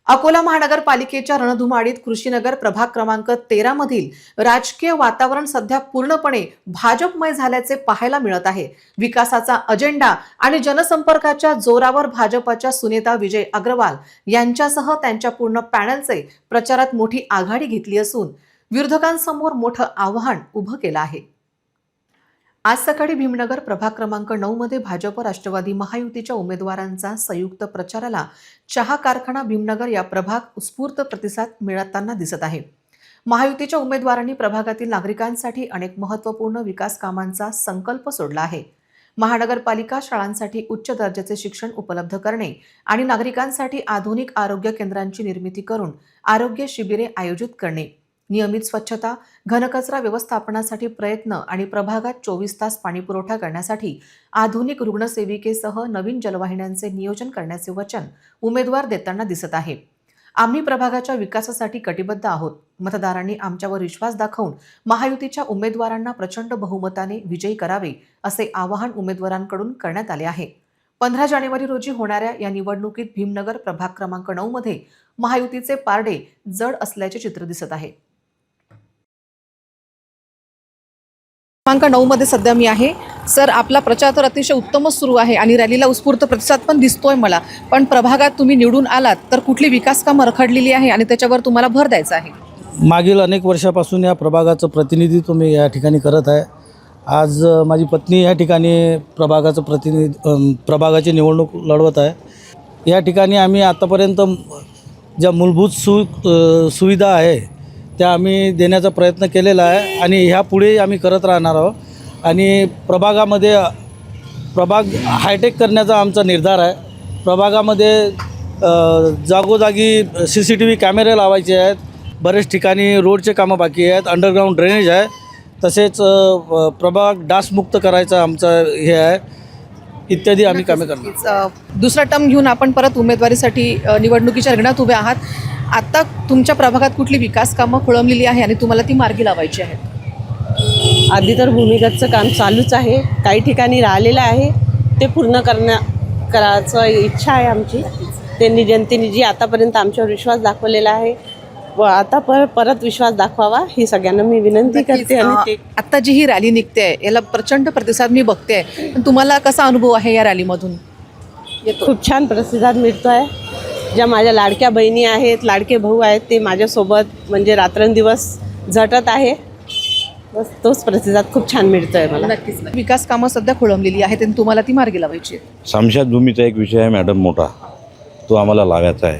अकोला महानगरपालिकेच्या रणधुमाळीत कृषीनगर प्रभाग क्रमांक 13 मधील राजकीय वातावरण सध्या पूर्णपणे भाजपमय झाल्याचे पाहायला मिळत आहे। विकासाचा अजेंडा आणि जनसंपर्काच्या जोरावर भाजपच्या सुनेता विजय अग्रवाल यांच्यासह त्यांच्या पूर्ण पॅनलचे प्रचारात मोठी आघाडी घेतली असून विरोधकांसमोर मोठं आव्हान उभं केलं आहे। आज सकाळी भीमनगर प्रभाग क्रमांक 9 मध्ये भाजप राष्ट्रवादी महायुतीच्या उमेदवारांचा संयुक्त प्रचाराला चहा कारखाना भीमनगर या प्रभाग उत्स्फूर्त प्रतिसाद मिळताना दिसत आहे। महायुतीच्या उमेदवारांनी प्रभागातील नागरिकांसाठी अनेक महत्त्वपूर्ण विकास कामांचा संकल्प सोडला आहे। महानगरपालिका शाळांसाठी उच्च दर्जाचे शिक्षण उपलब्ध करणे आणि नागरिकांसाठी आधुनिक आरोग्य केंद्रांची निर्मिती करून आरोग्य शिबिरे आयोजित करणे, नियमित स्वच्छता, घनकचरा व्यवस्थापनासाठी प्रयत्न आणि प्रभागात 24 तास पाणीपुरवठा करण्यासाठी आधुनिक रुग्णसेविकेसह नवीन जलवाहिन्यांचे नियोजन करण्याचे वचन उमेदवार देताना दिसत आहे। आम्ही प्रभागाच्या विकासासाठी कटिबद्ध आहोत। मतदारांनी आमच्यावर विश्वास दाखवून महायुतीच्या उमेदवारांना प्रचंड बहुमताने विजयी करावे असे आवाहन उमेदवारांकडून करण्यात आले आहे। 15 जानेवारी रोजी होणाऱ्या या निवडणुकीत भीमनगर प्रभाग क्रमांक 9 मध्ये महायुतीचे पारडे जड असल्याचे चित्र दिसत आहे। क्रमांक 9 मध्ये सध्या मी आहे। सर, आपला प्रचार तर अतिशय उत्तमच सुरू आहे आणि रॅलीला उत्स्फूर्त प्रतिसाद पण दिसतोय मला, पण प्रभागात तुम्ही निवडून आलात तर कुठली विकास कामं रखडलेली आहे आणि त्याच्यावर तुम्हाला भर द्यायचा आहे? मागील अनेक वर्षापासून या प्रभागाचं प्रतिनिधित्व मी या ठिकाणी करत आहे। आज माझी पत्नी या ठिकाणी प्रभागाची निवडणूक लढवत आहे। या ठिकाणी आम्ही आतापर्यंत ज्या मूलभूत सुविधा आहे त्या आम्ही देण्याचा प्रयत्न केलेला आहे आणि ह्यापुढे आम्ही करत राहणार आहोत। आणि प्रभाग हायटेक करण्याचा आमचा निर्धार आहे। प्रभागामध्ये जागोजागी CCTV कॅमेरे लावायचे आहेत, बरेच ठिकाणी रोडचे कामं बाकी आहेत, अंडरग्राऊंड ड्रेनेज आहे, तसेच प्रभाग डासमुक्त करायचा आमचा हे आहे, इत्यादी आम्ही कामे करणार। दुसरा टर्म घेऊन आपण परत उमेदवारीसाठी निवडणुकीच्या रिंगणात उभे आहात। आता तुमच्या प्रभागात कुठली विकास कामं खोळंबलेली आहे आणि तुम्हाला ती मार्गी लावायची आहेत? आधी तर भूमिगतचं काम चालूच आहे, काही ठिकाणी राहिलेलं आहे, ते पूर्ण करायचं इच्छा आहे आमची। त्यांनी जनतेने जी आतापर्यंत आमच्यावर विश्वास दाखवलेला आहे व आता परत विश्वास दाखवावा ही सगळ्यांना मी विनंती करते। आणि आता जी ही रॅली निघते याला प्रचंड प्रतिसाद मी बघते, पण तुम्हाला कसा अनुभव आहे या रॅलीमधून? खूप छान प्रतिसाद मिळतो आहे। ज्या माझ्या लाडक्या बहिणी आहेत, लाडके भाऊ आहेत, ते माझ्यासोबत म्हणजे रात्रंदिवस झटत आहे, बस तोच प्रतिसाद खूप छान मिळतो आहे मला। नक्कीच। विकास कामं सध्या खोळंबलेली आहेत आणि तुम्हाला ती मार्गी लावायची आहेत। स्मशानभूमीचा एक विषय आहे मॅडम मोठा, तो आम्हाला लावायचा आहे।